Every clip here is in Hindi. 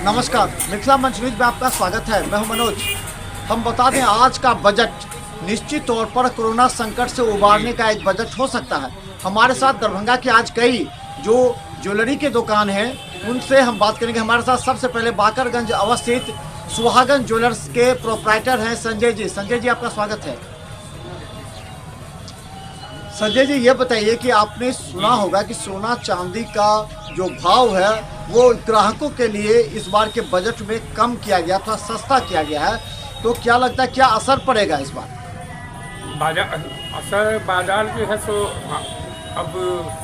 नमस्कार, मिथिला मंच न्यूज में आपका स्वागत है। मैं हूं मनोज। हम बता दें, आज का बजट निश्चित तौर पर कोरोना संकट से उबारने का एक बजट हो सकता है। हमारे साथ दरभंगा के आज कई जो ज्वेलरी के दुकान हैं उनसे हम बात करेंगे। हमारे साथ सबसे पहले बाकरगंज अवस्थित सुहागन ज्वेलर्स के प्रोप्राइटर हैं संजय जी। संजय जी, आपका स्वागत है। संजय जी, ये बताइए कि आपने सुना होगा कि सोना चांदी का जो भाव है वो ग्राहकों के लिए इस बार के बजट में कम किया गया, थोड़ा सस्ता किया गया है, तो क्या लगता है क्या असर पड़ेगा इस बार? बाजार जो है सो अब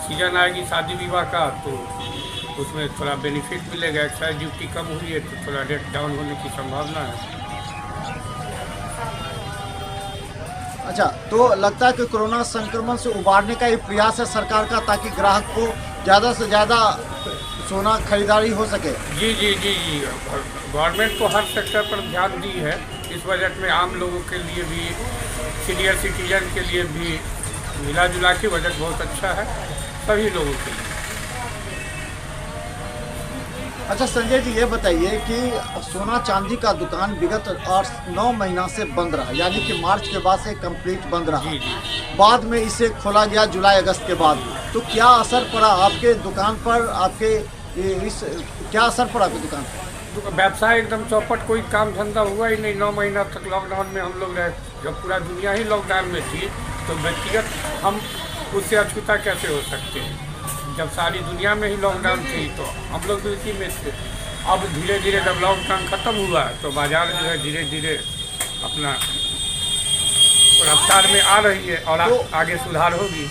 सीजन आएगी शादी विवाह का, तो उसमें थोड़ा बेनिफिट मिलेगा। एक्साइज ड्यूटी कम हुई है तो थोड़ा रेट डाउन होने की संभावना है। अच्छा, तो लगता है कि कोरोना संक्रमण से उबारने का ये प्रयास है सरकार का, ताकि ग्राहक को ज़्यादा से ज़्यादा सोना खरीदारी हो सके। जी जी जी जी गवर्नमेंट को हर सेक्टर पर ध्यान दी है। इस बजट में आम लोगों के लिए भी, सीनियर सिटीजन के लिए भी मिला जुला के बजट बहुत अच्छा है सभी लोगों के लिए। अच्छा संजय जी, ये बताइए कि सोना चांदी का दुकान विगत 9 महीना से बंद रहा, यानी कि मार्च के बाद से कंप्लीट बंद रहा। जी जी। बाद में इसे खोला गया जुलाई अगस्त के बाद। तो क्या असर पड़ा आपके दुकान पर? क्या असर पड़ा आपकी दुकान पर? तो व्यवसाय एकदम चौपट, कोई काम धंधा हुआ ही नहीं। 9 महीना तक लॉकडाउन में हम लोग रहे। जब पूरा दुनिया ही लॉकडाउन में थी तो व्यक्तिगत हम उससे अछूता कैसे हो सकते हैं? जब सारी दुनिया में ही लॉकडाउन थी तो हम लोग भी उसी में थे। अब धीरे धीरे जब लॉकडाउन ख़त्म हुआ तो बाजार जो है धीरे धीरे अपना रफ्तार में आ रही है और आगे सुधार होगी।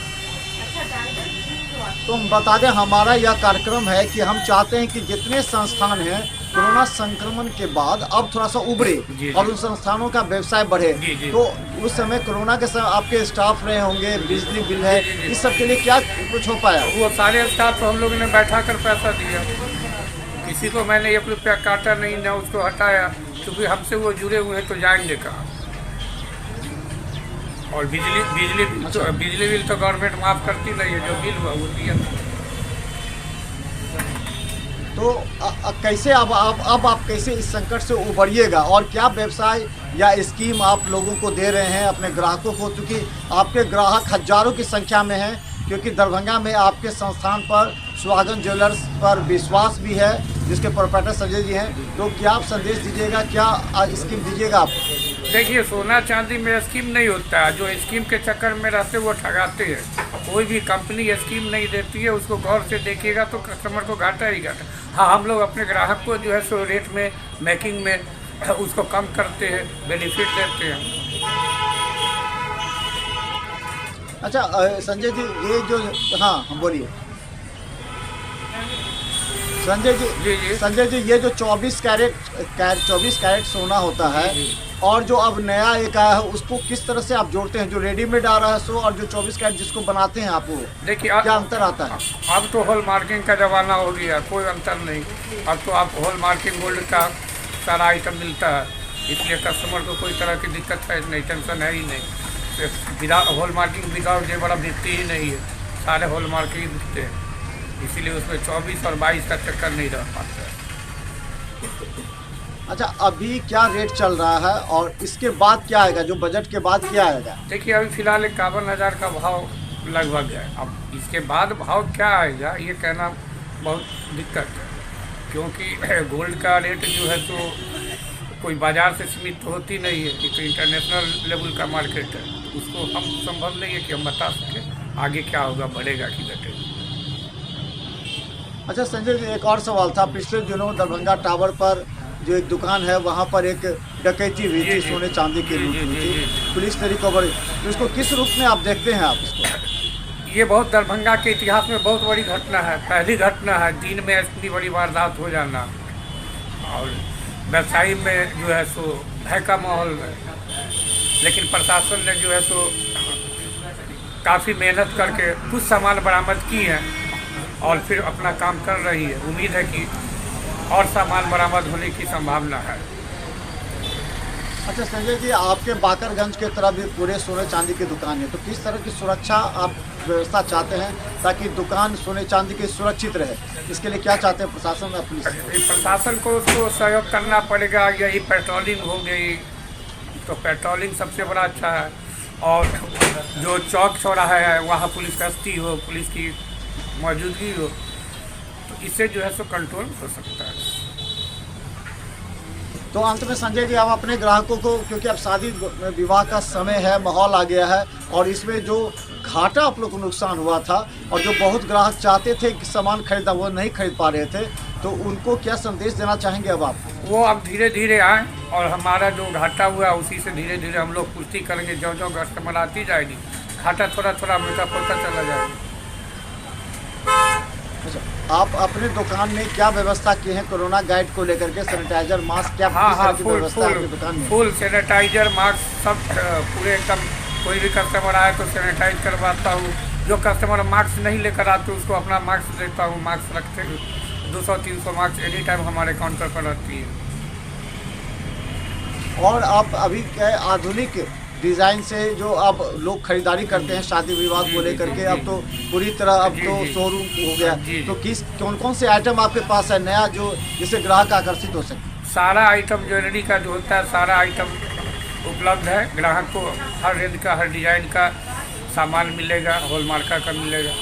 तो हम बता दें, हमारा यह कार्यक्रम है कि हम चाहते हैं कि जितने संस्थान हैं कोरोना संक्रमण के बाद अब थोड़ा सा उभरे और उन संस्थानों का व्यवसाय बढ़े। तो उस समय कोरोना के समय आपके स्टाफ रहे होंगे, बिजली बिल है, इस सब के लिए क्या कुछ हो पाया? वो सारे स्टाफ को हम लोगों ने बैठा कर पैसा दिया। किसी को मैंने 1 रुपया काटा नहीं, ना उसको हटाया, क्योंकि हमसे वो जुड़े हुए हैं तो जाएंगे कहाँ। और बिजली बिल तो गवर्नमेंट माफ़ करती नहीं है, जो बिल हुआ वो दिया। तो कैसे अब आप कैसे इस संकट से उबरिएगा, और क्या व्यवसाय या स्कीम आप लोगों को दे रहे हैं अपने ग्राहकों को? क्योंकि आपके ग्राहक हजारों की संख्या में हैं, क्योंकि दरभंगा में आपके संस्थान पर सुहागन ज्वेलर्स पर विश्वास भी है, जिसके प्रोप्राइटर संजय जी हैं। तो क्या आप संदेश दीजिएगा, क्या स्कीम दीजिएगा आप? देखिए, सोना चांदी में स्कीम नहीं होता है। जो स्कीम के चक्कर में रहते वो ठगाते हैं। कोई भी कंपनी स्कीम नहीं देती है, उसको गौर से देखिएगा तो कस्टमर को घाटा ही घाटा। हाँ, हम लोग अपने ग्राहक को जो है सो रेट में, मेकिंग में उसको कम करते हैं, बेनिफिट देते हैं। अच्छा संजय जी, ये जो हाँ बोलिए संजय जी। संजय जी, ये जो 24 कैरेट सोना होता है और जो अब नया एक आया है, उसको किस तरह से आप जोड़ते हैं? जो रेडीमेड आ रहा है सो, और जो 24 कैरेट जिसको बनाते हैं आप, वो देखिए क्या अंतर आता है? अब तो हॉल मार्किंग का ज़माना हो गया, कोई अंतर नहीं। अब तो आप हॉल मार्किंग गोल्ड का सारा आइटम मिलता है, इसलिए कस्टमर को कोई तरह की दिक्कत है नहीं, टेंशन है ही नहीं। हॉल मार्किंग विदाउट ये बड़ा बिकती ही नहीं है, सारे हॉल मार्किंग बिकते हैं, इसीलिए उसमें 24 और 22 का चक्कर नहीं रह पाता है। अच्छा, अभी क्या रेट चल रहा है और इसके बाद क्या आएगा? जो बजट के बाद क्या आएगा? देखिए, अभी फिलहाल 51,000 का भाव लगभग है। अब इसके बाद भाव क्या आएगा ये कहना बहुत दिक्कत है, क्योंकि गोल्ड का रेट जो है तो कोई बाजार से सीमित तो होती नहीं है, ये तो इंटरनेशनल लेवल का मार्केट है। उसको हम संभव नहीं है कि हम बता सकें आगे क्या होगा, बढ़ेगा कि घटेगा। अच्छा संजय जी, एक और सवाल था। पिछले दिनों दरभंगा टावर पर जो एक दुकान है वहाँ पर एक डकैती हुई थी, सोने चांदी की लूट हुई थी, पुलिस ने रिकवर। तो इसको किस रूप में आप देखते हैं आप इसको? ये बहुत दरभंगा के इतिहास में बहुत बड़ी घटना है, पहली घटना है दिन में इतनी बड़ी वारदात हो जाना, और व्यवसायी में जो है सो भय का माहौल है। लेकिन प्रशासन ने जो है सो काफ़ी मेहनत करके कुछ सामान बरामद की हैं और फिर अपना काम कर रही है। उम्मीद है कि और सामान बरामद होने की संभावना है। अच्छा संजय जी, आपके बाकरगंज के तरफ भी पूरे सोने चांदी की दुकान है, तो किस तरह की सुरक्षा आप व्यवस्था चाहते हैं ताकि दुकान सोने चांदी की सुरक्षित रहे? इसके लिए क्या चाहते हैं प्रशासन या पुलिस? प्रशासन को उसको सहयोग करना पड़ेगा। यही पेट्रोलिंग हो गई, तो पेट्रोलिंग सबसे बड़ा अच्छा है। और जो चौक चौराहा है वहाँ पुलिस गश्ती हो, पुलिस की मौजूदगी हो, तो इससे जो है सो कंट्रोल हो सकता है। तो अंत में संजय जी, आप अपने ग्राहकों को, क्योंकि अब शादी विवाह का समय है, माहौल आ गया है, और इसमें जो घाटा आप लोग को नुकसान हुआ था और जो बहुत ग्राहक चाहते थे कि सामान खरीदा वो नहीं खरीद पा रहे थे, तो उनको क्या संदेश देना चाहेंगे अब आप? वो अब धीरे धीरे आए और हमारा जो घाटा हुआ उसी से धीरे धीरे हम लोग पूर्ति करेंगे। जो जो कस्टमर आती जाएगी घाटा थोड़ा थोड़ा मेकअप होता चला जाएगा। अच्छा, आप अपने दुकान में क्या व्यवस्था की है कोरोना गाइड को लेकर के? सैनिटाइजर, मास्क, क्या हाँ किस हाँ, तरह की व्यवस्था है आपकी दुकान में? फुल सैनिटाइजर, मास्क सब पूरे एकदम। कोई भी कस्टमर आए तो सैनिटाइज करवाता हूँ। जो कस्टमर मास्क नहीं लेकर आते उसको अपना मास्क देता हूँ। मास्क रखते 200-300 मास्क एनी टाइम हमारे काउंटर पर रहती है। और आप अभी क्या है, आधुनिक डिज़ाइन से जो अब लोग खरीदारी करते हैं शादी विवाह को लेकर के, अब तो पूरी तरह अब जी, तो जी। शोरूम हो गया, जी। तो किस कौन कौन से आइटम आपके पास है नया जो जिससे ग्राहक आकर्षित हो सके? सारा आइटम ज्वेलरी का जो होता है सारा आइटम उपलब्ध है। ग्राहक को हर रेंज का, हर डिज़ाइन का सामान मिलेगा, हॉलमार्का का मिलेगा।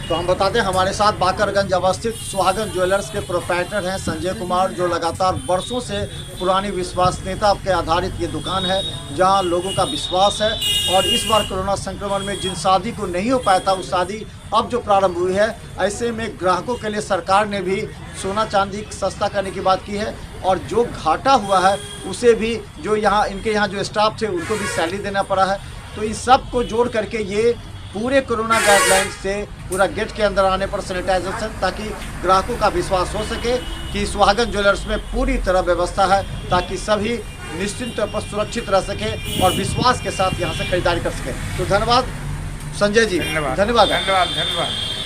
तो हम बताते हैं हमारे साथ बाकरगंज अवस्थित सुहागन ज्वेलर्स के प्रोप्राइटर हैं संजय कुमार, जो लगातार वर्षों से पुरानी विश्वसनीयता के आधारित ये दुकान है जहां लोगों का विश्वास है। और इस बार कोरोना संक्रमण में जिन शादी को नहीं हो पाया था वो शादी अब जो प्रारंभ हुई है, ऐसे में ग्राहकों के लिए सरकार ने भी सोना चांदी सस्ता करने की बात की है। और जो घाटा हुआ है उसे भी, जो यहाँ इनके यहाँ जो स्टाफ थे उनको भी सैलरी देना पड़ा है। तो इस सब को जोड़ करके ये पूरे कोरोना गाइडलाइंस से पूरा गेट के अंदर आने पर सैनिटाइजेशन, ताकि ग्राहकों का विश्वास हो सके कि सुहागन ज्वेलर्स में पूरी तरह व्यवस्था है ताकि सभी निश्चित तौर पर सुरक्षित रह सके और विश्वास के साथ यहाँ से खरीदारी कर सके। तो धन्यवाद संजय जी। धन्यवाद धन्यवाद। धन्यवाद धन्यवाद।